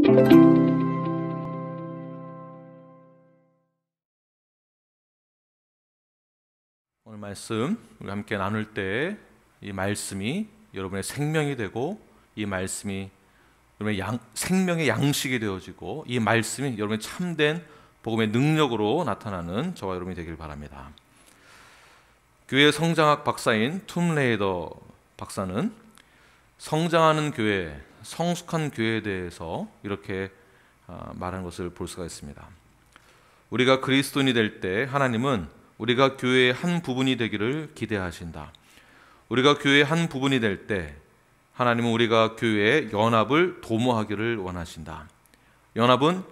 오늘 말씀 우리 함께 나눌 때 이 말씀이 여러분의 생명이 되고, 이 말씀이 여러분의 생명의 양식이 되어지고, 이 말씀이 여러분의 참된 복음의 능력으로 나타나는 저와 여러분이 되길 바랍니다. 교회 성장학 박사인 톰 레이더 박사는 성장하는 교회, 성숙한 교회에 대해서 이렇게 말하는 것을 볼 수가 있습니다. 우리가 그리스도인이 될 때 하나님은 우리가 교회의 한 부분이 되기를 기대하신다. 우리가 교회의 한 부분이 될 때 하나님은 우리가 교회의 연합을 도모하기를 원하신다. 연합은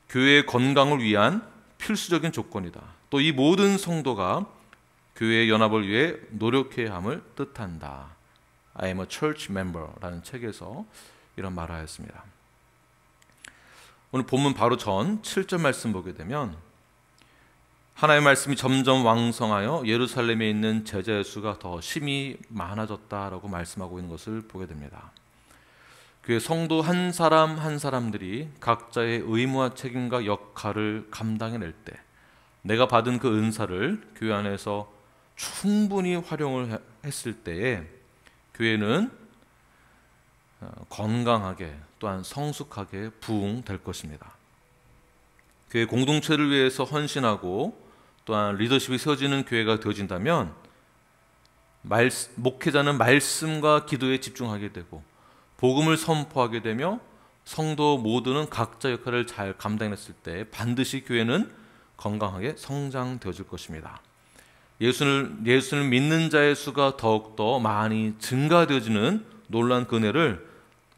교회의 건강을 위한 필수적인 조건이다. 또 이 모든 성도가 교회의 연합을 위해 노력해야 함을 뜻한다. I am a church member라는 책에서 이런 말을 하였습니다. 오늘 본문 바로 전 7절 말씀 보게 되면 하나님의 말씀이 점점 왕성하여 예루살렘에 있는 제자의 수가 더 심히 많아졌다라고 말씀하고 있는 것을 보게 됩니다. 교회 성도 한 사람 한 사람들이 각자의 의무와 책임과 역할을 감당해낼 때, 내가 받은 그 은사를 교회 안에서 충분히 활용을 했을 때에 교회는 건강하게 또한 성숙하게 부흥될 것입니다. 교회 공동체를 위해서 헌신하고 또한 리더십이 세워지는 교회가 되어진다면 목회자는 말씀과 기도에 집중하게 되고 복음을 선포하게 되며 성도 모두는 각자 역할을 잘 감당했을 때 반드시 교회는 건강하게 성장되어질 것입니다. 예수를 믿는 자의 수가 더욱더 많이 증가되어지는 놀라운 그 은혜를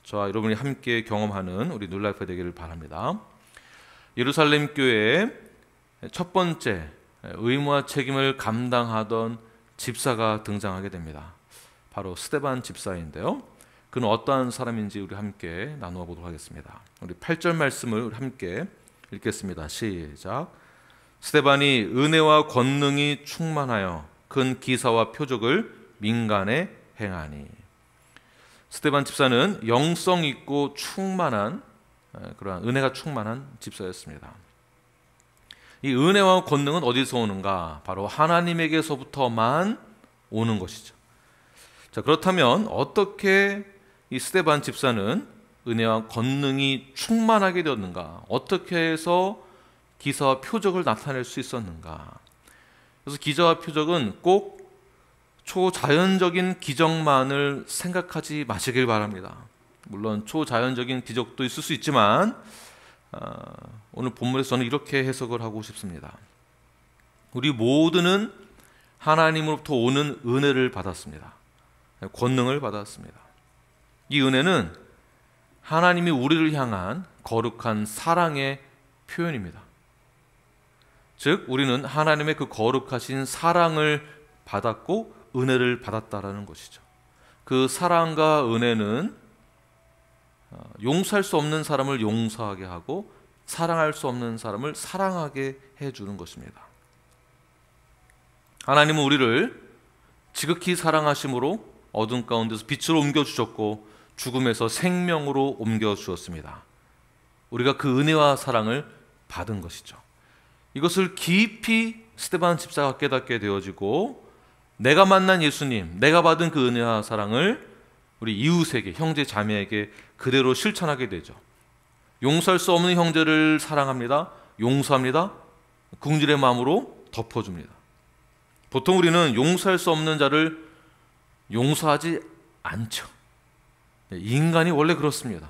저와 여러분이 함께 경험하는 우리 뉴라이프가 되기를 바랍니다. 예루살렘 교회의 첫 번째 의무와 책임을 감당하던 집사가 등장하게 됩니다. 바로 스데반 집사인데요. 그는 어떠한 사람인지 우리 함께 나누어 보도록 하겠습니다. 우리 8절 말씀을 우리 함께 읽겠습니다. 시작. 스데반이 은혜와 권능이 충만하여 큰 기사와 표적을 민간에 행하니. 스데반 집사는 영성 있고 충만한 그러한 은혜가 충만한 집사였습니다. 이 은혜와 권능은 어디서 오는가? 바로 하나님에게서부터만 오는 것이죠. 자, 그렇다면 어떻게 이 스데반 집사는 은혜와 권능이 충만하게 되었는가? 어떻게 해서 기사와 표적을 나타낼 수 있었는가? 그래서 기사와 표적은 꼭 초자연적인 기적만을 생각하지 마시길 바랍니다. 물론 초자연적인 기적도 있을 수 있지만 오늘 본문에서 저는 이렇게 해석을 하고 싶습니다. 우리 모두는 하나님으로부터 오는 은혜를 받았습니다. 권능을 받았습니다. 이 은혜는 하나님이 우리를 향한 거룩한 사랑의 표현입니다. 즉 우리는 하나님의 그 거룩하신 사랑을 받았고 은혜를 받았다라는 것이죠. 그 사랑과 은혜는 용서할 수 없는 사람을 용서하게 하고 사랑할 수 없는 사람을 사랑하게 해주는 것입니다. 하나님은 우리를 지극히 사랑하심으로 어둠 가운데서 빛으로 옮겨주셨고 죽음에서 생명으로 옮겨주었습니다. 우리가 그 은혜와 사랑을 받은 것이죠. 이것을 깊이 스데반 집사가 깨닫게 되어지고 내가 만난 예수님, 내가 받은 그 은혜와 사랑을 우리 이웃에게, 형제 자매에게 그대로 실천하게 되죠. 용서할 수 없는 형제를 사랑합니다. 용서합니다. 긍휼의 마음으로 덮어줍니다. 보통 우리는 용서할 수 없는 자를 용서하지 않죠. 인간이 원래 그렇습니다.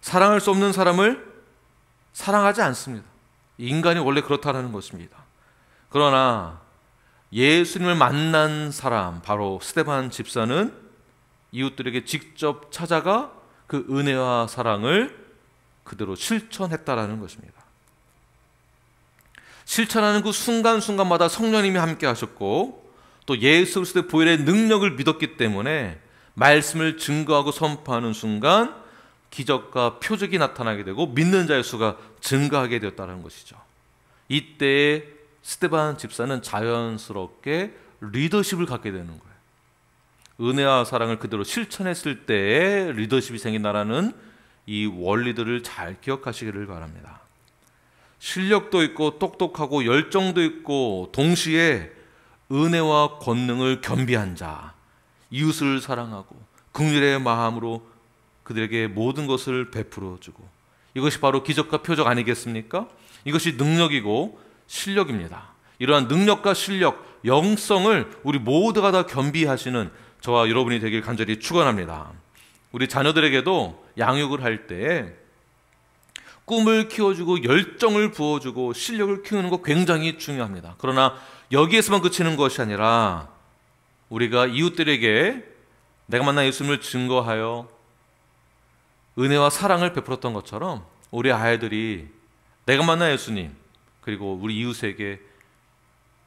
사랑할 수 없는 사람을 사랑하지 않습니다. 인간이 원래 그렇다는 것입니다. 그러나 예수님을 만난 사람, 바로 스데반 집사는 이웃들에게 직접 찾아가 그 은혜와 사랑을 그대로 실천했다라는 것입니다. 실천하는 그 순간순간마다 성령님이 함께 하셨고 또 예수 그리스도의 보혈의 능력을 믿었기 때문에 말씀을 증거하고 선포하는 순간 기적과 표적이 나타나게 되고 믿는 자의 수가 증가하게 되었다는 것이죠. 이때에 스데반 집사는 자연스럽게 리더십을 갖게 되는 거예요. 은혜와 사랑을 그대로 실천했을 때에 리더십이 생긴다라는 이 원리들을 잘 기억하시기를 바랍니다. 실력도 있고 똑똑하고 열정도 있고 동시에 은혜와 권능을 겸비한 자, 이웃을 사랑하고 긍휼의 마음으로 그들에게 모든 것을 베풀어 주고, 이것이 바로 기적과 표적 아니겠습니까? 이것이 능력이고 실력입니다. 이러한 능력과 실력, 영성을 우리 모두가 다 겸비하시는 저와 여러분이 되길 간절히 축원합니다. 우리 자녀들에게도 양육을 할 때 꿈을 키워주고 열정을 부어주고 실력을 키우는 것 굉장히 중요합니다. 그러나 여기에서만 그치는 것이 아니라 우리가 이웃들에게 내가 만난 예수님을 증거하여 은혜와 사랑을 베풀었던 것처럼 우리 아이들이 내가 만난 예수님 그리고 우리 이웃에게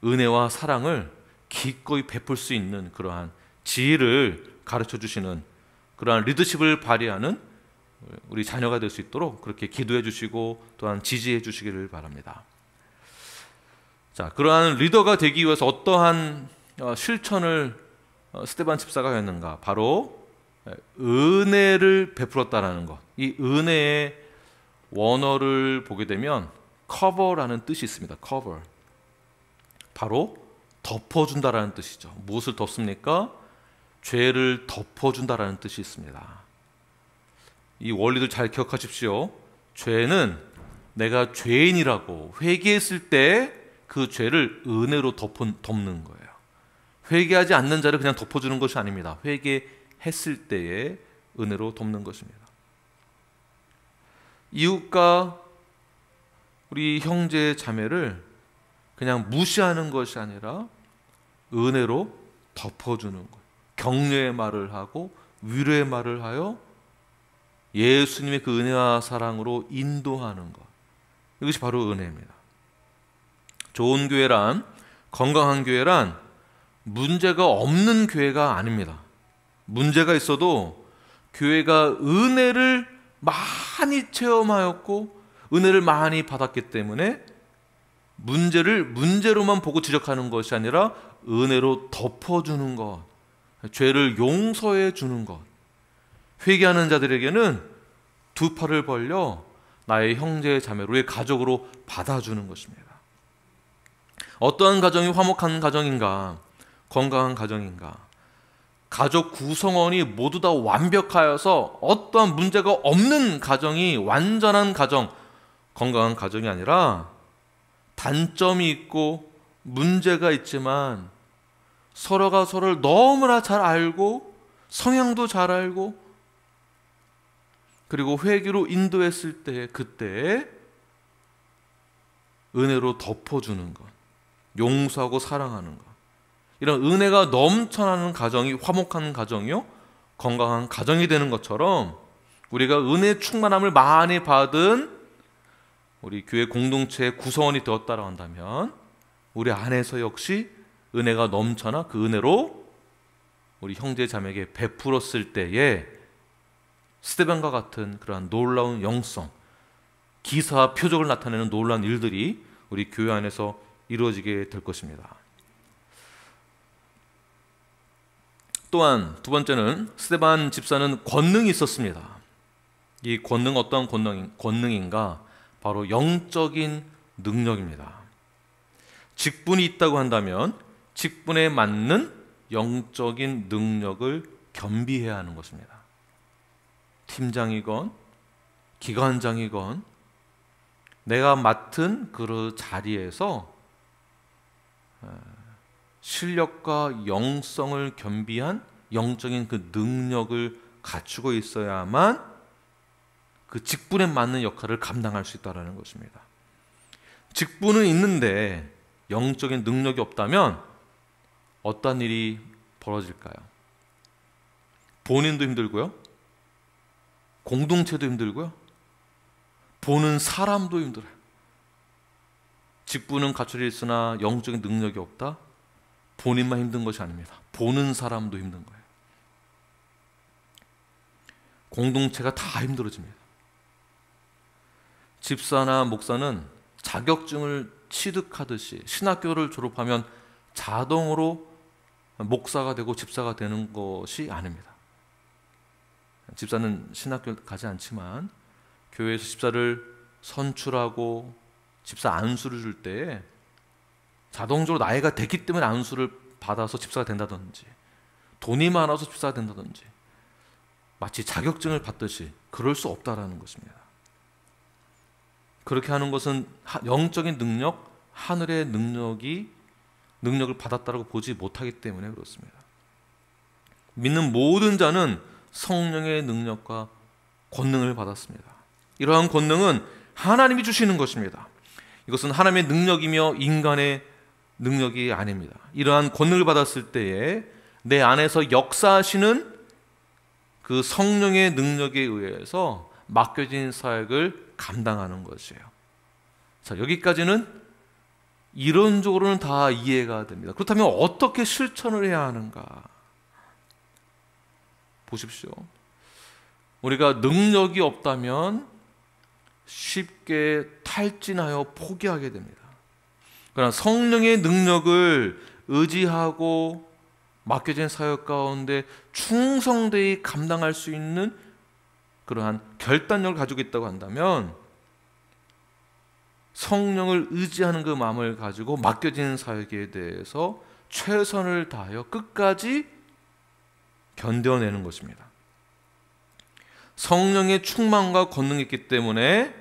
은혜와 사랑을 기꺼이 베풀 수 있는 그러한 지혜를 가르쳐 주시는 그러한 리더십을 발휘하는 우리 자녀가 될 수 있도록 그렇게 기도해 주시고 또한 지지해 주시기를 바랍니다. 자, 그러한 리더가 되기 위해서 어떠한 실천을 스데반 집사가 했는가? 바로 은혜를 베풀었다라는 것. 이 은혜의 원어를 보게 되면 cover라는 뜻이 있습니다. cover. 바로 덮어준다라는 뜻이죠. 무엇을 덮습니까? 죄를 덮어준다라는 뜻이 있습니다. 이 원리들 잘 기억하십시오. 죄는 내가 죄인이라고 회개했을 때 그 죄를 은혜로 덮는 거예요. 회개하지 않는 자를 그냥 덮어주는 것이 아닙니다. 회개했을 때에 은혜로 덮는 것입니다. 이웃과 우리 형제 자매를 그냥 무시하는 것이 아니라 은혜로 덮어주는 것. 격려의 말을 하고 위로의 말을 하여 예수님의 그 은혜와 사랑으로 인도하는 것. 이것이 바로 은혜입니다. 좋은 교회란, 건강한 교회란 문제가 없는 교회가 아닙니다. 문제가 있어도 교회가 은혜를 많이 체험하였고 은혜를 많이 받았기 때문에 문제를 문제로만 보고 지적하는 것이 아니라 은혜로 덮어주는 것, 죄를 용서해 주는 것. 회개하는 자들에게는 두 팔을 벌려 나의 형제 자매로, 의 가족으로 받아주는 것입니다. 어떠한 가정이 화목한 가정인가, 건강한 가정인가? 가족 구성원이 모두 다 완벽하여서 어떠한 문제가 없는 가정이 완전한 가정, 건강한 가정이 아니라 단점이 있고 문제가 있지만 서로가 서로를 너무나 잘 알고 성향도 잘 알고 그리고 회개로 인도했을 때 그때 은혜로 덮어주는 것, 용서하고 사랑하는 것, 이런 은혜가 넘쳐나는 가정이 화목한 가정이요 건강한 가정이 되는 것처럼 우리가 은혜 충만함을 많이 받은 우리 교회 공동체의 구성원이 되었다고 한다면 우리 안에서 역시 은혜가 넘쳐나 그 은혜로 우리 형제 자매에게 베풀었을 때에 스데반과 같은 그러한 놀라운 영성, 기사와 표적을 나타내는 놀라운 일들이 우리 교회 안에서 이루어지게 될 것입니다. 또한 두 번째는 스데반 집사는 권능이 있었습니다. 이 권능 어떠한 권능인가? 바로 영적인 능력입니다. 직분이 있다고 한다면 직분에 맞는 영적인 능력을 겸비해야 하는 것입니다. 팀장이건 기관장이건 내가 맡은 그 자리에서 실력과 영성을 겸비한 영적인 그 능력을 갖추고 있어야만 그 직분에 맞는 역할을 감당할 수 있다는 것입니다. 직분은 있는데 영적인 능력이 없다면 어떤 일이 벌어질까요? 본인도 힘들고요, 공동체도 힘들고요, 보는 사람도 힘들어요. 직분은 갖춰져 있으나 영적인 능력이 없다? 본인만 힘든 것이 아닙니다. 보는 사람도 힘든 거예요. 공동체가 다 힘들어집니다. 집사나 목사는 자격증을 취득하듯이 신학교를 졸업하면 자동으로 목사가 되고 집사가 되는 것이 아닙니다. 집사는 신학교 가지 않지만 교회에서 집사를 선출하고 집사 안수를 줄 때 자동적으로 나이가 됐기 때문에 안수를 받아서 집사가 된다든지 돈이 많아서 집사가 된다든지 마치 자격증을 받듯이 그럴 수 없다라는 것입니다. 그렇게 하는 것은 영적인 능력, 하늘의 능력을 받았다라고 보지 못하기 때문에 그렇습니다. 믿는 모든 자는 성령의 능력과 권능을 받았습니다. 이러한 권능은 하나님이 주시는 것입니다. 이것은 하나님의 능력이며 인간의 능력이 아닙니다. 이러한 권능을 받았을 때에 내 안에서 역사하시는 그 성령의 능력에 의해서 맡겨진 사역을 감당하는 것이에요. 자, 여기까지는 이론적으로는 다 이해가 됩니다. 그렇다면 어떻게 실천을 해야 하는가? 보십시오. 우리가 능력이 없다면 쉽게 탈진하여 포기하게 됩니다. 그러나 성령의 능력을 의지하고 맡겨진 사역 가운데 충성되이 감당할 수 있는 그러한 결단력을 가지고 있다고 한다면 성령을 의지하는 그 마음을 가지고 맡겨진 사역에 대해서 최선을 다하여 끝까지 견뎌내는 것입니다. 성령의 충만과 권능이 있기 때문에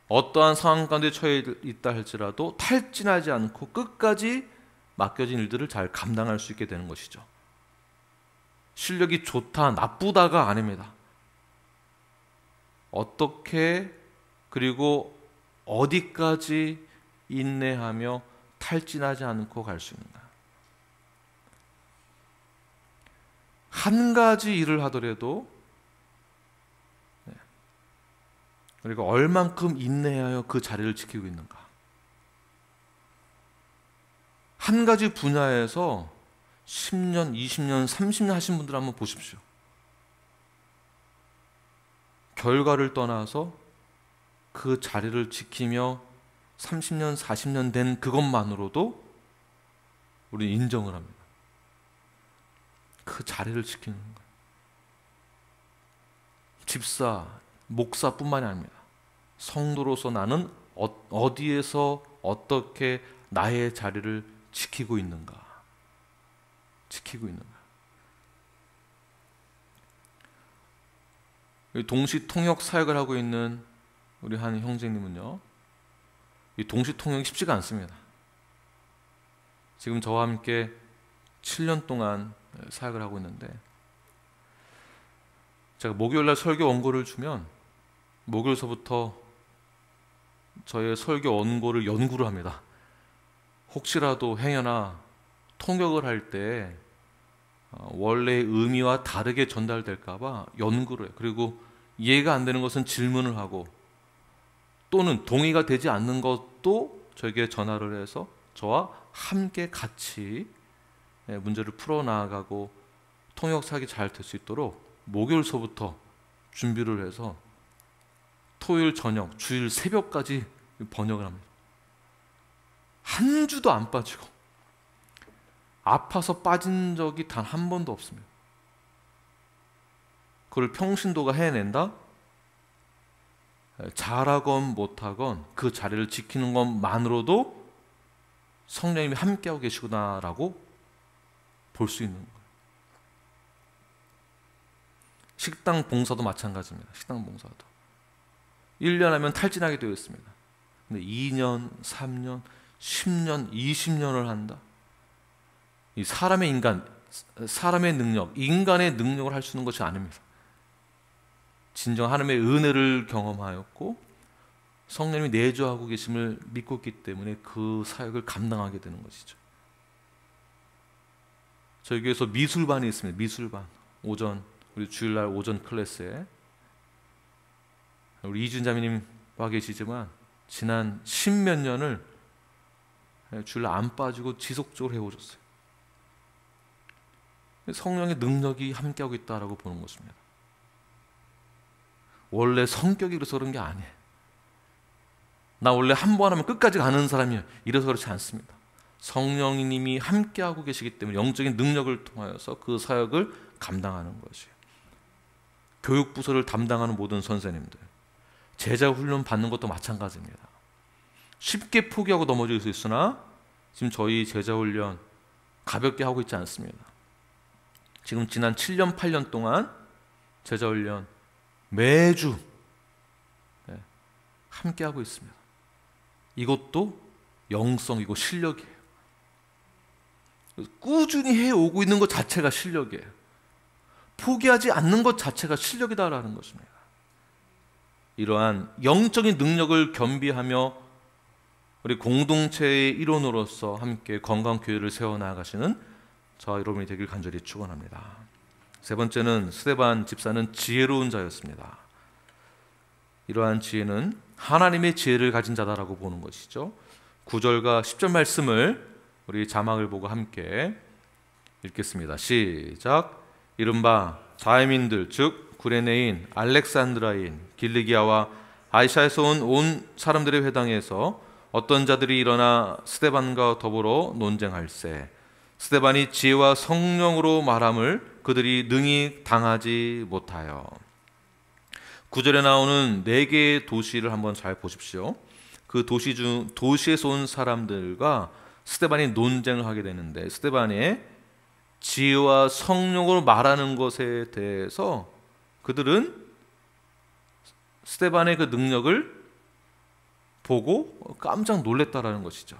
어떠한 상황 가운데 처해 있다 할지라도 탈진하지 않고 끝까지 맡겨진 일들을 잘 감당할 수 있게 되는 것이죠. 실력이 좋다, 나쁘다가 아닙니다. 어떻게 그리고 어디까지 인내하며 탈진하지 않고 갈 수 있는가. 한 가지 일을 하더라도 그리고 얼만큼 인내하여 그 자리를 지키고 있는가. 한 가지 분야에서 10년, 20년, 30년 하신 분들 한번 보십시오. 결과를 떠나서 그 자리를 지키며 30년, 40년 된 그것만으로도 우리는 인정을 합니다. 그 자리를 지키는 거예요. 집사, 목사뿐만이 아닙니다. 성도로서 나는 어디에서 어떻게 나의 자리를 지키고 있는가. 동시 통역 사역을 하고 있는 우리 한 형제님은요, 이 동시 통역이 쉽지가 않습니다. 지금 저와 함께 7년 동안 사역을 하고 있는데, 제가 목요일날 설교 원고를 주면 목요일서부터 저의 설교 원고를 연구를 합니다. 혹시라도 행여나 통역을 할 때 원래의 의미와 다르게 전달될까 봐 연구를 해요. 그리고 이해가 안 되는 것은 질문을 하고, 또는 동의가 되지 않는 것도 저에게 전화를 해서 저와 함께 같이 문제를 풀어나가고 통역 사역이 잘 될 수 있도록 목요일서부터 준비를 해서 토요일 저녁, 주일 새벽까지 번역을 합니다. 한 주도 안 빠지고 아파서 빠진 적이 단 한 번도 없습니다. 그걸 평신도가 해낸다? 잘하건 못하건 그 자리를 지키는 것만으로도 성령님이 함께하고 계시구나라고 볼 수 있는 거예요. 식당 봉사도 마찬가지입니다. 식당 봉사도 1년 하면 탈진하게 되어 있습니다. 근데 2년, 3년, 10년, 20년을 한다. 이 사람의 능력, 인간의 능력을 할 수 있는 것이 아닙니다. 진정 하나님의 은혜를 경험하였고 성령님이 내주하고 계심을 믿고 있기 때문에 그 사역을 감당하게 되는 것이죠. 저희 교회에서 미술반이 있습니다. 미술반. 우리 주일날 오전 클래스에 우리 이준 자매님 와 계시지만 지난 10몇 년을 주일날 안 빠지고 지속적으로 해오셨어요. 성령의 능력이 함께하고 있다라고 보는 것입니다. 원래 성격이 그래서 그런 게 아니에요. 나 원래 한 번 하면 끝까지 가는 사람이에요. 이래서 그렇지 않습니다. 성령님이 함께하고 계시기 때문에 영적인 능력을 통하여서 그 사역을 감당하는 것이에요. 교육부서를 담당하는 모든 선생님들, 제자 훈련 받는 것도 마찬가지입니다. 쉽게 포기하고 넘어질 수 있으나 지금 저희 제자 훈련 가볍게 하고 있지 않습니다. 지금 지난 7년, 8년 동안 제자 훈련 매주 함께 하고 있습니다. 이것도 영성이고 실력이에요. 꾸준히 해오고 있는 것 자체가 실력이에요. 포기하지 않는 것 자체가 실력이다라는 것입니다. 이러한 영적인 능력을 겸비하며 우리 공동체의 일원으로서 함께 건강교회를 세워나가시는 저와 여러분이 되길 간절히 축원합니다. 세 번째는 스데반 집사는 지혜로운 자였습니다. 이러한 지혜는 하나님의 지혜를 가진 자다라고 보는 것이죠. 9절과 10절 말씀을 우리 자막을 보고 함께 읽겠습니다. 시작. 이른바 자해민들 즉 구레네인, 알렉산드라인, 길리기아와 아시아에서 온 사람들의 회당에서 어떤 자들이 일어나 스데반과 더불어 논쟁할세. 스데반이 지혜와 성령으로 말함을 그들이 능히 당하지 못하여. 9절에 나오는 4개의 도시를 한번 잘 보십시오. 그 도시에서 온 사람들과 스데반이 논쟁을 하게 되는데, 스데반의 지혜와 성령으로 말하는 것에 대해서 그들은 스데반의 그 능력을 보고 깜짝 놀랐다라는 것이죠.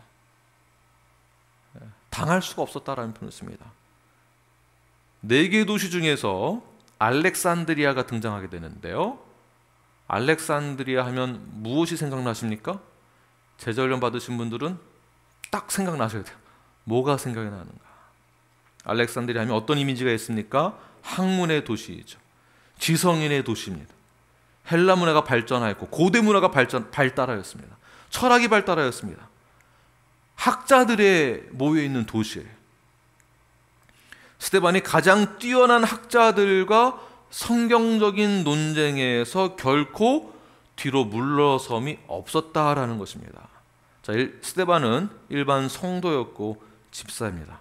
당할 수가 없었다라는 표현을 씁니다. 4개의 도시 중에서 알렉산드리아가 등장하게 되는데요. 알렉산드리아 하면 무엇이 생각나십니까? 제자훈련 받으신 분들은 딱 생각나셔야 돼요. 뭐가 생각이 나는가? 알렉산드리아 하면 어떤 이미지가 있습니까? 학문의 도시이죠. 지성인의 도시입니다. 헬라 문화가 발전하였고 고대 문화가 발달하였습니다. 철학이 발달하였습니다. 학자들의 모여있는 도시예요. 스데반이 가장 뛰어난 학자들과 성경적인 논쟁에서 결코 뒤로 물러섬이 없었다라는 것입니다. 자, 스데반은 일반 성도였고 집사입니다.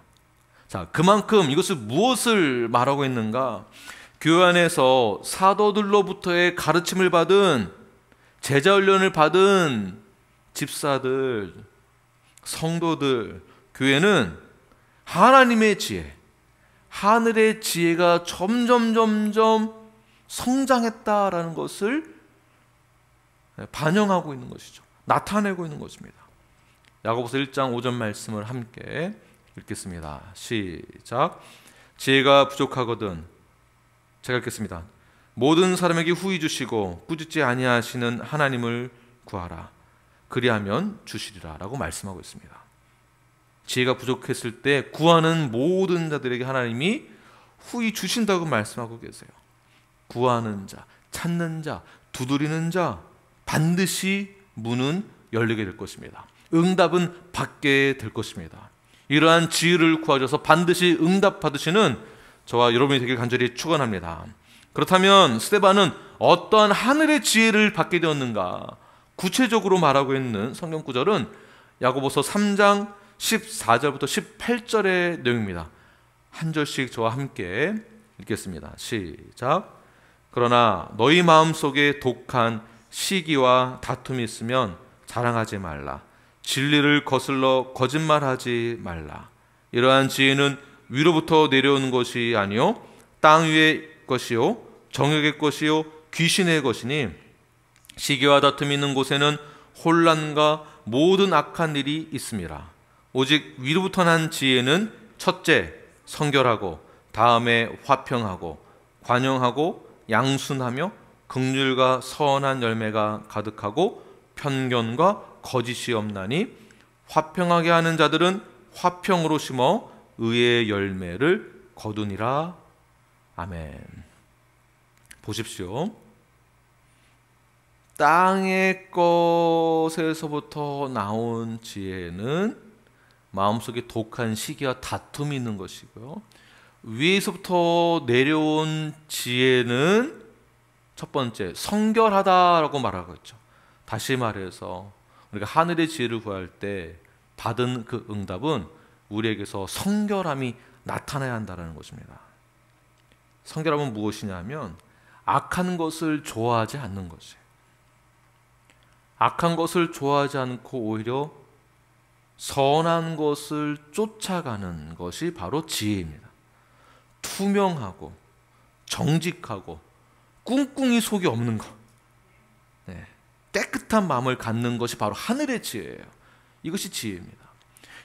자, 그만큼 이것은 무엇을 말하고 있는가? 교회 안에서 사도들로부터의 가르침을 받은, 제자훈련을 받은 집사들, 성도들, 교회는 하나님의 지혜, 하늘의 지혜가 점점 성장했다라는 것을 반영하고 있는 것이죠. 나타내고 있는 것입니다. 야고보서 1장 5절 말씀을 함께 읽겠습니다. 시작. 지혜가 부족하거든, 제가 읽겠습니다. 모든 사람에게 후히 주시고 꾸짖지 아니하시는 하나님을 구하라. 그리하면 주시리라 라고 말씀하고 있습니다. 지혜가 부족했을 때 구하는 모든 자들에게 하나님이 후히 주신다고 말씀하고 계세요. 구하는 자, 찾는 자, 두드리는 자, 반드시 문은 열리게 될 것입니다. 응답은 받게 될 것입니다. 이러한 지혜를 구하셔서 반드시 응답 받으시는 저와 여러분이 되길 간절히 축원합니다. 그렇다면 스데반은 어떠한 하늘의 지혜를 받게 되었는가? 구체적으로 말하고 있는 성경 구절은 야고보서 3장 14절부터 18절의 내용입니다. 한 절씩 저와 함께 읽겠습니다. 시작. 그러나 너희 마음속에 독한 시기와 다툼이 있으면 자랑하지 말라. 진리를 거슬러 거짓말하지 말라. 이러한 지혜는 위로부터 내려오는 것이 아니요 땅 위의 것이요 정욕의 것이요 귀신의 것이니, 시기와 다툼이 있는 곳에는 혼란과 모든 악한 일이 있음이라. 오직 위로부터 난 지혜는 첫째 성결하고, 다음에 화평하고, 관용하고, 양순하며, 긍휼과 선한 열매가 가득하고, 편견과 거짓이 없나니, 화평하게 하는 자들은 화평으로 심어 의의 열매를 거두니라. 아멘. 보십시오. 땅의 것에서부터 나온 지혜는 마음속에 독한 시기와 다툼이 있는 것이고요, 위에서부터 내려온 지혜는 첫 번째 성결하다라고 말하고 있죠. 다시 말해서 우리가 하늘의 지혜를 구할 때 받은 그 응답은 우리에게서 성결함이 나타나야 한다는 것입니다. 성결함은 무엇이냐면 악한 것을 좋아하지 않는 것이에요. 악한 것을 좋아하지 않고 오히려 선한 것을 쫓아가는 것이 바로 지혜입니다. 투명하고 정직하고 꿍꿍이 속이 없는 것, 깨끗한 마음을 갖는 것이 바로 하늘의 지혜예요. 이것이 지혜입니다.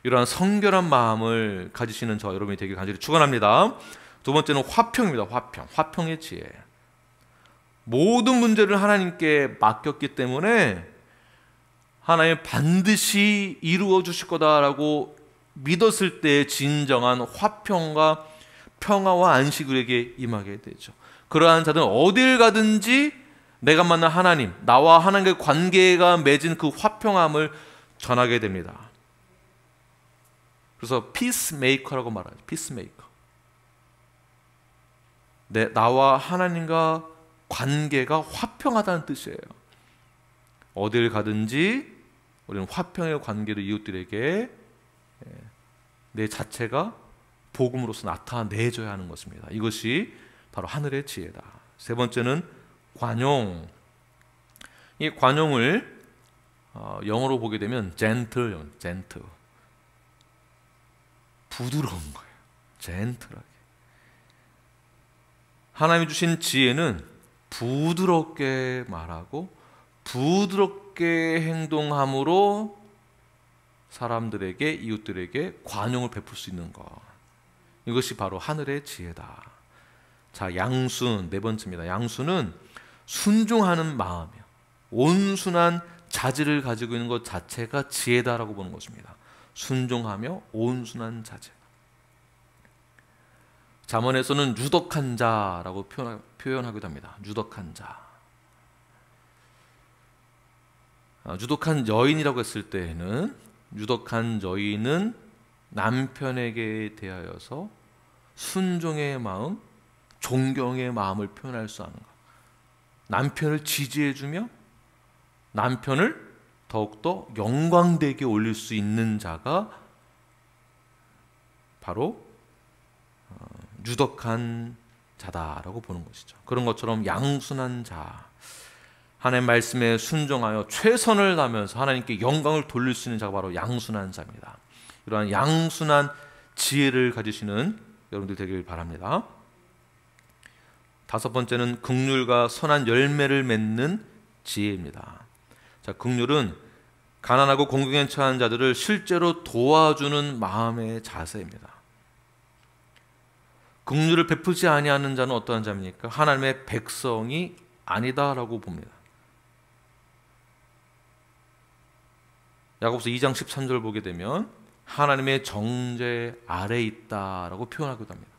이러한 성결한 마음을 가지시는 저 여러분이 되길 간절히 축원합니다. 두 번째는 화평입니다. 화평의 지혜. 모든 문제를 하나님께 맡겼기 때문에 하나님 반드시 이루어 주실 거다라고 믿었을 때 진정한 화평과 평화와 안식을 우리에게 임하게 되죠. 그러한 자들은 어딜 가든지 내가 만난 하나님, 나와 하나님과의 관계가 맺은 그 화평함을 전하게 됩니다. 그래서 피스메이커라고 말하죠. 피스메이커. 나와 하나님과 관계가 화평하다는 뜻이에요. 어딜 가든지 우리는 화평의 관계로 이웃들에게 내 자체가 복음으로서 나타내줘야 하는 것입니다. 이것이 바로 하늘의 지혜다. 세 번째는 관용. 이 관용을 영어로 보게 되면 gentle. 부드러운 거예요. 젠틀하게. 하나님이 주신 지혜는 부드럽게 말하고 부드럽게 행동함으로 사람들에게, 이웃들에게 관용을 베풀 수 있는 것. 이것이 바로 하늘의 지혜다. 자, 양순 네 번째입니다. 양순은 순종하는 마음이요, 온순한 자질을 가지고 있는 것 자체가 지혜다라고 보는 것입니다. 순종하며 온순한 자질. 잠언에서는 유덕한 자라고 표현하기도 합니다. 유덕한 자. 유덕한 여인이라고 했을 때에는, 유덕한 여인은 남편에게 대하여서 순종의 마음, 존경의 마음을 표현할 수 있는 것. 남편을 지지해주며 남편을 더욱더 영광되게 올릴 수 있는 자가 바로 유덕한 자다라고 보는 것이죠. 그런 것처럼 양순한 자, 하나님 말씀에 순종하여 최선을 다하면서 하나님께 영광을 돌릴 수 있는 자가 바로 양순한 자입니다. 이러한 양순한 지혜를 가지시는 여러분들 되길 바랍니다. 다섯 번째는 긍휼과 선한 열매를 맺는 지혜입니다. 자, 긍휼은 가난하고 공경에 처한 자들을 실제로 도와주는 마음의 자세입니다. 긍휼을 베푸지 아니하는 자는 어떠한 자입니까? 하나님의 백성이 아니다라고 봅니다. 야고보서 2장 13절 보게 되면 하나님의 정죄 아래에 있다라고 표현하기도 합니다.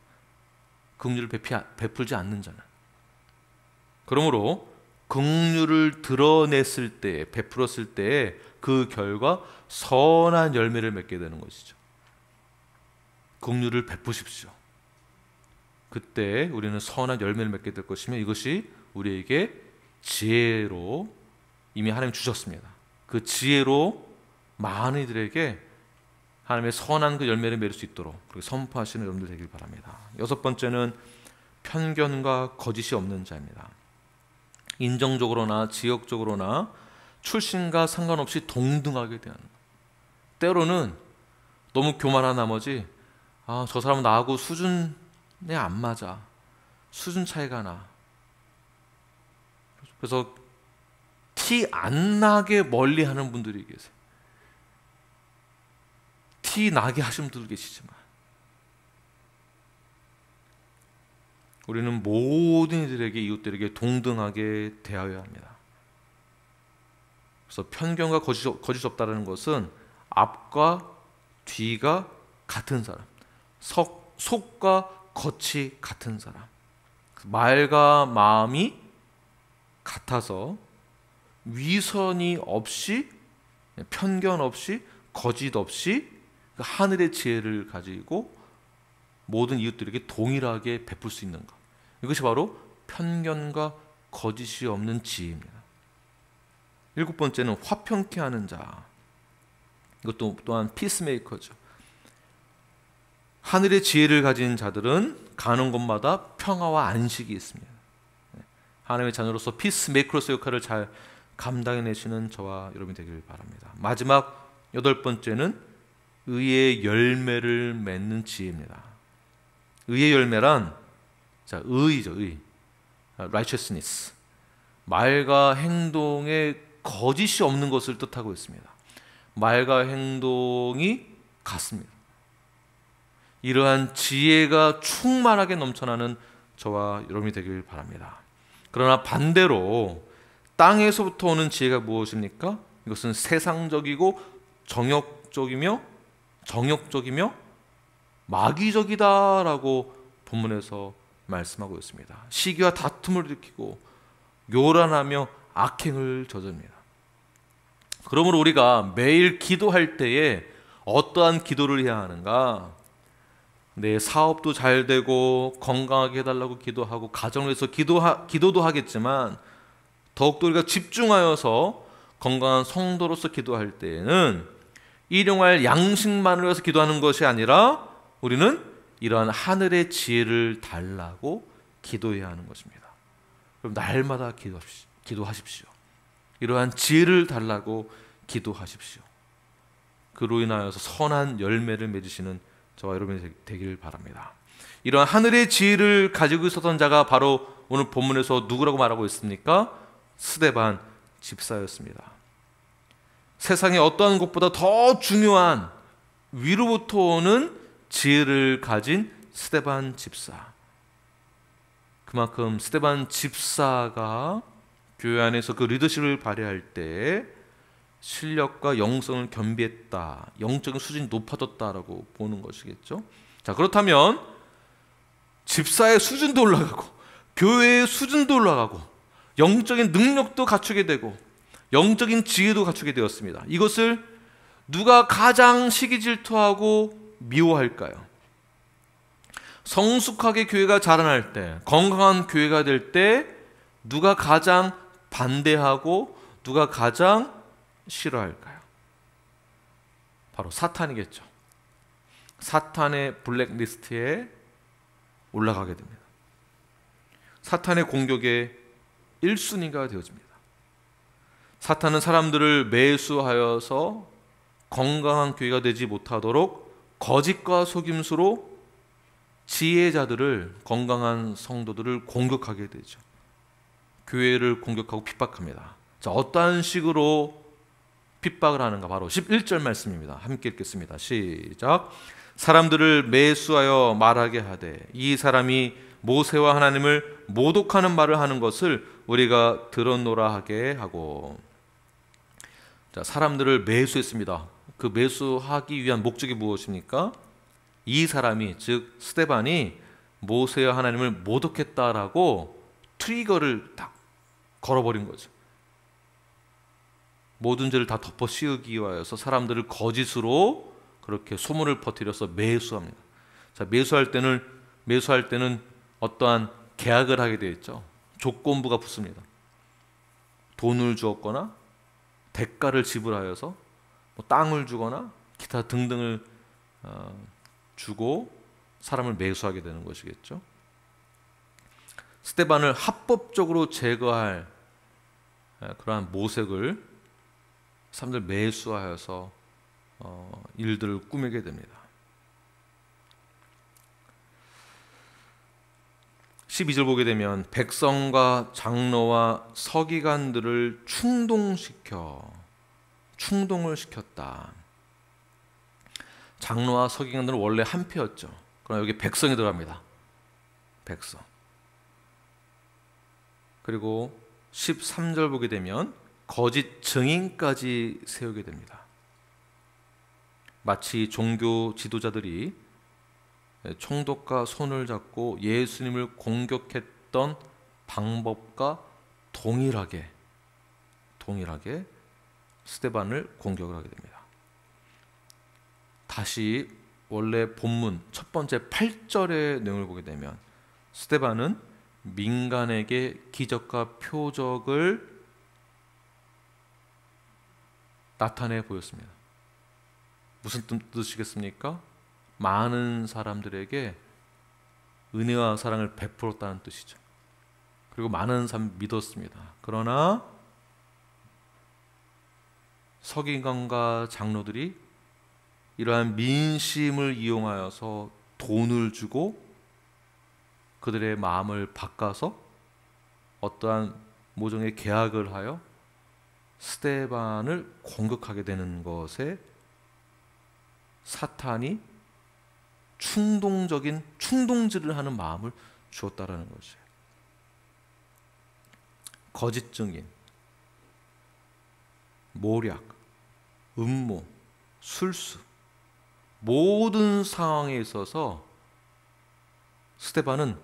긍휼을 베풀지 않는 자는. 그러므로 긍휼을 드러냈을 때, 베풀었을 때 그 결과 선한 열매를 맺게 되는 것이죠. 긍휼을 베푸십시오. 그때 우리는 선한 열매를 맺게 될 것이며, 이것이 우리에게 지혜로 이미 하나님이 주셨습니다. 그 지혜로 많은 이들에게 하나님의 선한 그 열매를 맺을 수 있도록 그렇게 선포하시는 여러분들 되길 바랍니다. 여섯 번째는 편견과 거짓이 없는 자입니다. 인정적으로나 지역적으로나 출신과 상관없이 동등하게 대하는 것. 때로는 너무 교만한 나머지 저 사람은 나하고 수준에 안 맞아, 수준 차이가 나. 그래서 티 안 나게 멀리하는 분들이 계세요. 티 나게 하시는 분들 계시지만 우리는 모든 이들에게, 이웃들에게 동등하게 대하여야 합니다. 그래서 편견과 거짓 없다라는 것은 앞과 뒤가 같은 사람, 속과 겉이 같은 사람, 말과 마음이 같아서 위선이 없이, 편견 없이, 거짓 없이 하늘의 지혜를 가지고 모든 이웃들에게 동일하게 베풀 수 있는 것. 이것이 바로 편견과 거짓이 없는 지혜입니다. 일곱 번째는 화평케 하는 자. 이것도 또한 피스메이커죠. 하늘의 지혜를 가진 자들은 가는 곳마다 평화와 안식이 있습니다. 하나님의 자녀로서 피스메이커로서 역할을 잘 감당해내시는 저와 여러분이 되길 바랍니다. 마지막 8번째는 의의 열매를 맺는 지혜입니다. 의의 열매란 의죠. 의. righteousness. 말과 행동에 거짓이 없는 것을 뜻하고 있습니다. 말과 행동이 같습니다. 이러한 지혜가 충만하게 넘쳐나는 저와 여러분이 되길 바랍니다. 그러나 반대로 땅에서부터 오는 지혜가 무엇입니까? 이것은 세상적이고 정욕적이며 마귀적이다라고 본문에서 말씀하고 있습니다. 시기와 다툼을 일으키고 요란하며 악행을 저집니다. 그러므로 우리가 매일 기도할 때에 어떠한 기도를 해야 하는가? 내 사업도 잘 되고 건강하게 해달라고 기도하고 가정을 위해서 기도도 하겠지만 더욱더 우리가 집중하여서 건강한 성도로서 기도할 때에는 일용할 양식만을 위해서 기도하는 것이 아니라 우리는 이러한 하늘의 지혜를 달라고 기도해야 하는 것입니다. 그럼 날마다 기도하십시오. 이러한 지혜를 달라고 기도하십시오. 그로 인하여서 선한 열매를 맺으시는 저와 여러분이 되길 바랍니다. 이러한 하늘의 지혜를 가지고 있었던 자가 바로 오늘 본문에서 누구라고 말하고 있습니까? 스데반 집사였습니다. 세상에 어떠한 것보다 더 중요한 위로부터 오는 지혜를 가진 스데반 집사. 그만큼 스데반 집사가 교회 안에서 그 리더십을 발휘할 때 실력과 영성을 겸비했다, 영적인 수준이 높아졌다라고 보는 것이겠죠. 자, 그렇다면 집사의 수준도 올라가고 교회의 수준도 올라가고 영적인 능력도 갖추게 되고 영적인 지혜도 갖추게 되었습니다. 이것을 누가 가장 시기질투하고 미워할까요? 성숙하게 교회가 자라날 때, 건강한 교회가 될 때 누가 가장 반대하고 누가 가장 싫어할까요? 바로 사탄이겠죠. 사탄의 블랙리스트에 올라가게 됩니다. 사탄의 공격의 1순위가 되어집니다. 사탄은 사람들을 매수하여서 건강한 교회가 되지 못하도록 거짓과 속임수로 지혜자들을, 건강한 성도들을 공격하게 되죠. 교회를 공격하고 핍박합니다. 자, 어떠한 식으로 핍박을 하는가? 바로 11절 말씀입니다. 함께 읽겠습니다. 시작. 사람들을 매수하여 말하게 하되 이 사람이 모세와 하나님을 모독하는 말을 하는 것을 우리가 들었노라 하게 하고. 자, 사람들을 매수했습니다. 그 매수하기 위한 목적이 무엇입니까? 이 사람이, 즉 스데반이 모세와 하나님을 모독했다라고 트리거를 딱 걸어버린 거죠. 모든 죄를 다 덮어 씌우기 위하여서 사람들을 거짓으로 그렇게 소문을 퍼뜨려서 매수합니다. 자, 매수할 때는 어떠한 계약을 하게 되어 있죠. 조건부가 붙습니다. 돈을 주었거나 대가를 지불하여서 뭐 땅을 주거나 기타 등등을 주고 사람을 매수하게 되는 것이겠죠. 스데반을 합법적으로 제거할 그러한 모색을 사람들 매수하여서 일들을 꾸미게 됩니다. 12절 보게 되면 백성과 장로와 서기관들을 충동을 시켰다. 장로와 서기관들은 원래 한패였죠. 그러나 여기 백성이 들어갑니다. 백성. 그리고 13절 보게 되면 거짓 증인까지 세우게 됩니다. 마치 종교 지도자들이 총독과 손을 잡고 예수님을 공격했던 방법과 동일하게 스데반을 공격을 하게 됩니다. 다시 원래 본문 첫 번째 8절의 내용을 보게 되면 스데반은 민간에게 기적과 표적을 나타내 보였습니다. 무슨 뜻이겠습니까? 많은 사람들에게 은혜와 사랑을 베풀었다는 뜻이죠. 그리고 많은 사람이 믿었습니다. 그러나 서기관과 장로들이 이러한 민심을 이용하여서 돈을 주고 그들의 마음을 바꿔서 어떠한 모종의 계약을 하여 스데반을 공격하게 되는 것에 사탄이 충동질을 하는 마음을 주었다라는 것이에요. 거짓 증인, 모략, 음모, 술수, 모든 상황에 있어서 스데반은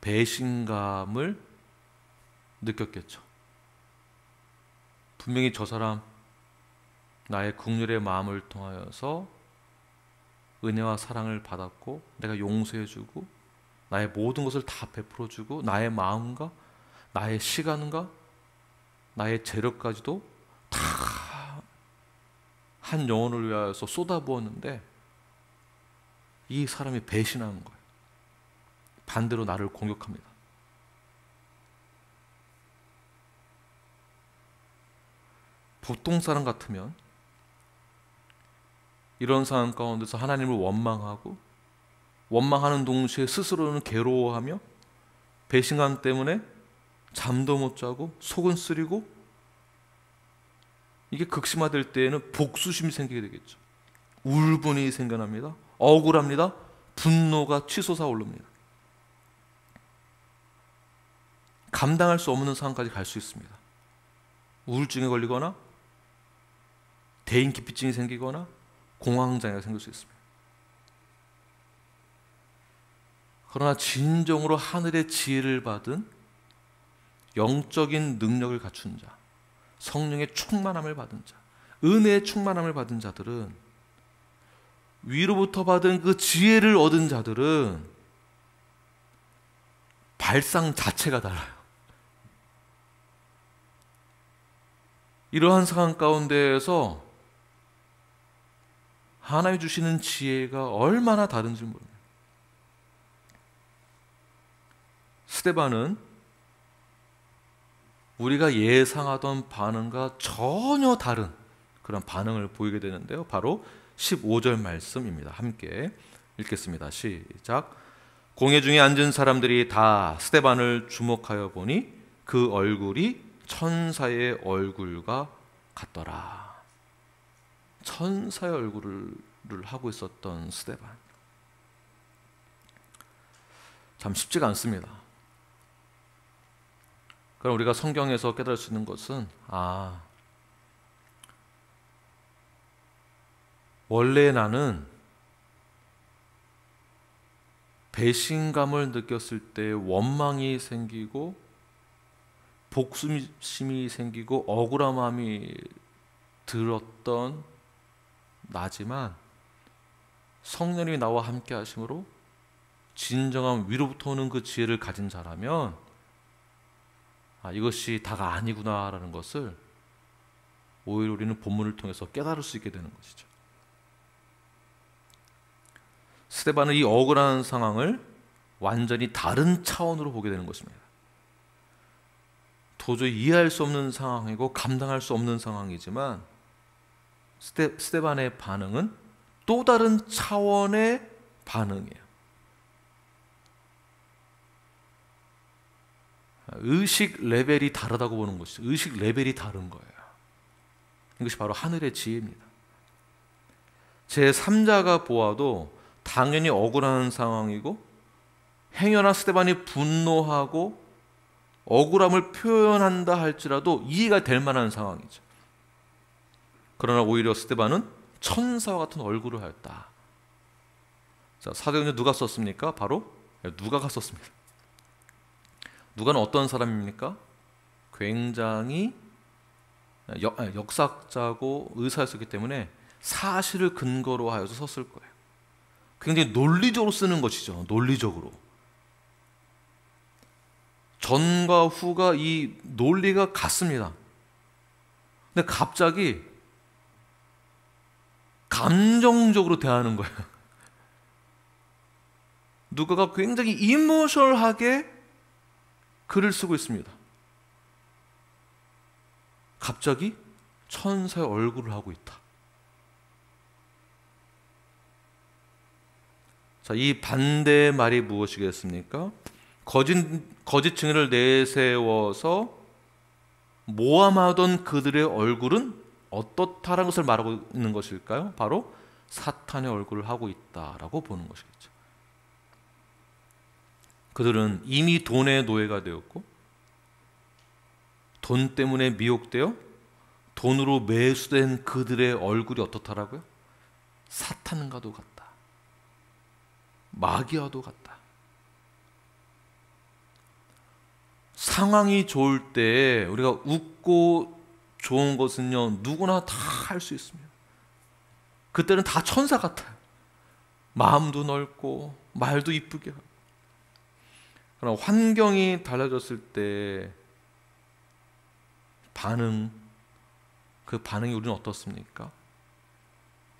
배신감을 느꼈겠죠. 분명히 저 사람 나의 긍휼의 마음을 통하여서 은혜와 사랑을 받았고 내가 용서해주고 나의 모든 것을 다 베풀어주고 나의 마음과 나의 시간과 나의 재력까지도 다 한 영혼을 위하여서 쏟아부었는데 이 사람이 배신하는 거예요. 반대로 나를 공격합니다. 보통 사람 같으면 이런 상황 가운데서 하나님을 원망하는 동시에 스스로는 괴로워하며 배신감 때문에 잠도 못 자고 속은 쓰리고, 이게 극심화될 때에는 복수심이 생기게 되겠죠. 울분이 생겨납니다. 억울합니다. 분노가 치솟아 오릅니다. 감당할 수 없는 상황까지 갈 수 있습니다. 우울증에 걸리거나 대인기피증이 생기거나 공황장애가 생길 수 있습니다. 그러나 진정으로 하늘의 지혜를 받은 영적인 능력을 갖춘 자, 성령의 충만함을 받은 자, 은혜의 충만함을 받은 자들은, 위로부터 받은 그 지혜를 얻은 자들은 발상 자체가 달라요. 이러한 상황 가운데에서 하나님이 주시는 지혜가 얼마나 다른지 모릅니다. 스데반은 우리가 예상하던 반응과 전혀 다른 그런 반응을 보이게 되는데요. 바로 15절 말씀입니다. 함께 읽겠습니다. 시작. 공회 중에 앉은 사람들이 다 스데반을 주목하여 보니 그 얼굴이 천사의 얼굴과 같더라. 천사의 얼굴을 하고 있었던 스데반. 참 쉽지가 않습니다. 그럼 우리가 성경에서 깨달을 수 있는 것은, 원래 나는 배신감을 느꼈을 때 원망이 생기고 복수심이 생기고 억울한 마음이 들었던 나지만, 성령님이 나와 함께 하심으로 진정한 위로부터 오는 그 지혜를 가진 자라면 이것이 다가 아니구나라는 것을 오히려 우리는 본문을 통해서 깨달을 수 있게 되는 것이죠. 스데반은 이 억울한 상황을 완전히 다른 차원으로 보게 되는 것입니다. 도저히 이해할 수 없는 상황이고 감당할 수 없는 상황이지만 스데반의 반응은 또 다른 차원의 반응이에요. 의식 레벨이 다르다고 보는 것이죠. 의식 레벨이 다른 거예요. 이것이 바로 하늘의 지혜입니다. 제3자가 보아도 당연히 억울한 상황이고, 행여나 스데반이 분노하고 억울함을 표현한다 할지라도 이해가 될 만한 상황이죠. 그러나 오히려 스데반은 천사와 같은 얼굴을 하였다. 자, 사도행전 누가 썼습니까? 바로 누가가 썼습니다. 누가는 어떤 사람입니까? 굉장히 역사자고 의사였기 때문에 사실을 근거로 하여서 썼을 거예요. 굉장히 논리적으로 쓰는 것이죠. 논리적으로. 전과 후가 이 논리가 같습니다. 근데 갑자기 감정적으로 대하는 거예요. 누가가 굉장히 이모셔널하게 글을 쓰고 있습니다. 갑자기 천사의 얼굴을 하고 있다. 자, 이 반대의 말이 무엇이겠습니까? 거짓 증인을 내세워서 모함하던 그들의 얼굴은 어떻다라는 것을 말하고 있는 것일까요? 바로 사탄의 얼굴을 하고 있다라고 보는 것이겠죠. 그들은 이미 돈의 노예가 되었고 돈 때문에 미혹되어 돈으로 매수된 그들의 얼굴이 어떻다라고요? 사탄과도 같다. 마귀와도 같다. 상황이 좋을 때 우리가 웃고 좋은 것은요, 누구나 다 할 수 있습니다. 그때는 다 천사 같아요. 마음도 넓고 말도 이쁘게 하고. 그러나 환경이 달라졌을 때 그 반응이 우리는 어떻습니까?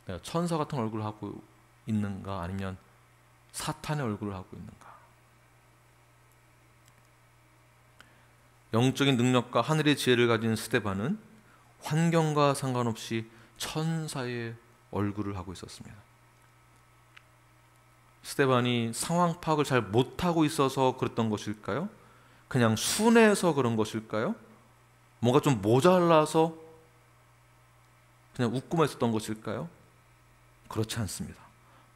내가 천사 같은 얼굴을 하고 있는가, 아니면 사탄의 얼굴을 하고 있는가? 영적인 능력과 하늘의 지혜를 가진 스데반은 환경과 상관없이 천사의 얼굴을 하고 있었습니다. 스데반이 상황 파악을 잘 못하고 있어서 그랬던 것일까요? 그냥 순해서 그런 것일까요? 뭔가 좀 모자라서 그냥 웃고만 있었던 것일까요? 그렇지 않습니다.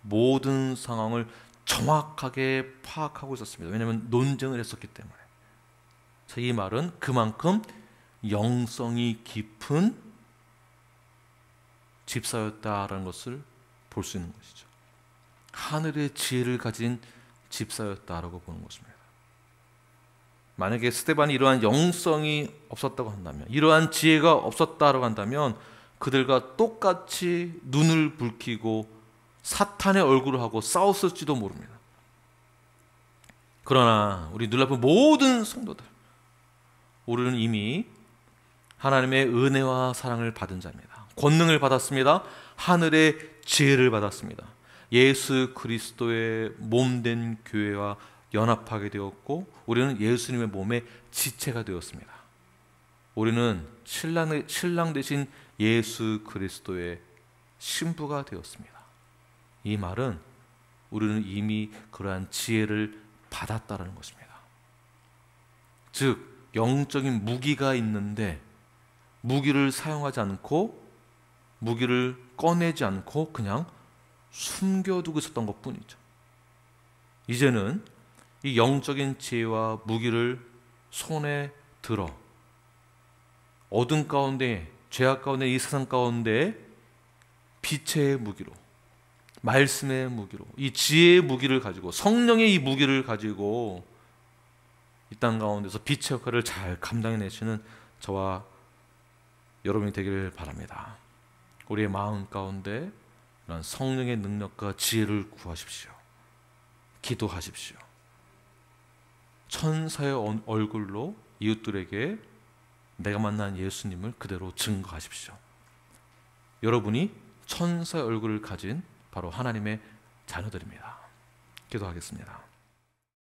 모든 상황을 정확하게 파악하고 있었습니다. 왜냐하면 논쟁을 했었기 때문에. 자, 이 말은 그만큼 영성이 깊은 집사였다라는 것을 볼 수 있는 것이죠. 하늘의 지혜를 가진 집사였다라고 보는 것입니다. 만약에 스데반이 이러한 영성이 없었다고 한다면, 이러한 지혜가 없었다고 한다면 그들과 똑같이 눈을 붉히고 사탄의 얼굴을 하고 싸웠을지도 모릅니다. 그러나 우리 눈앞의 모든 성도들, 우리는 이미 하나님의 은혜와 사랑을 받은 자입니다. 권능을 받았습니다. 하늘의 지혜를 받았습니다. 예수 그리스도의 몸된 교회와 연합하게 되었고, 우리는 예수님의 몸의 지체가 되었습니다. 우리는 신랑 되신 예수 그리스도의 신부가 되었습니다. 이 말은 우리는 이미 그러한 지혜를 받았다는 것입니다. 즉, 영적인 무기가 있는데 무기를 사용하지 않고, 무기를 꺼내지 않고 그냥 숨겨두고 있었던 것뿐이죠. 이제는 이 영적인 지혜와 무기를 손에 들어 어둠 가운데, 죄악 가운데, 이 세상 가운데 빛의 무기로, 말씀의 무기로, 이 지혜의 무기를 가지고, 성령의 이 무기를 가지고 이 땅 가운데서 빛의 역할을 잘 감당해내시는 저와 여러분이 되기를 바랍니다. 우리의 마음 가운데 이런 성령의 능력과 지혜를 구하십시오. 기도하십시오. 천사의 얼굴로 이웃들에게 내가 만난 예수님을 그대로 증거하십시오. 여러분이 천사의 얼굴을 가진 바로 하나님의 자녀들입니다. 기도하겠습니다.